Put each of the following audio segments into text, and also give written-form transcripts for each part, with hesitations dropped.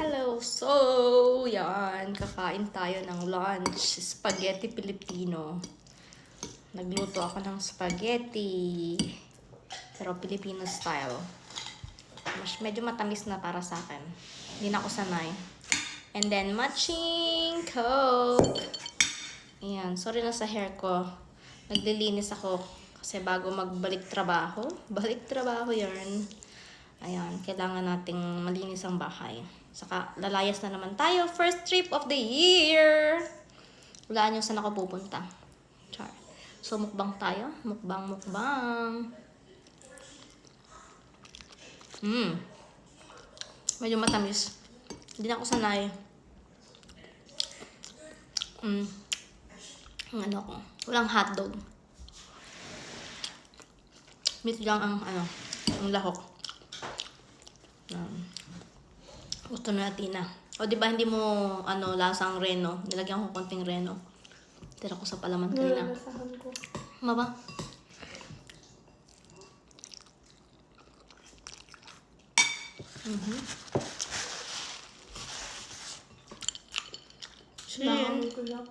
Hello! So, yan. Kakain tayo ng lunch. Spaghetti Filipino. Nagluto ako ng spaghetti. Pero Filipino style. Medyo matamis na para sa akin. Hindi na ako sanay. And then, matching Coke. Ayan. Sorry na sa hair ko. Naglilinis ako. Kasi bago magbalik trabaho. Balik trabaho yarn. Ayan. Kailangan nating malinis ang bahay. Saka, lalayas na naman tayo. First trip of the year! Walaan nyo saan ako pupunta. Char. So, mukbang tayo. Mukbang. Medyo matamis. Hindi na ako sanay. Ano ko. Walang hotdog. Meat lang ang, ang lahok. Gusto natin na. O, diba hindi mo, lasang reno? Nilagyan ko konting reno. Tira ko sa palaman kanina. Nalasahan ko. Maba? Nalasahan ko lang.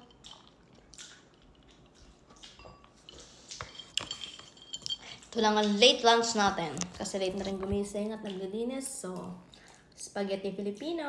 Ito lang ang late lunch natin. Kasi late na rin gumising at naglilinis. So, Spaghetti Filipino.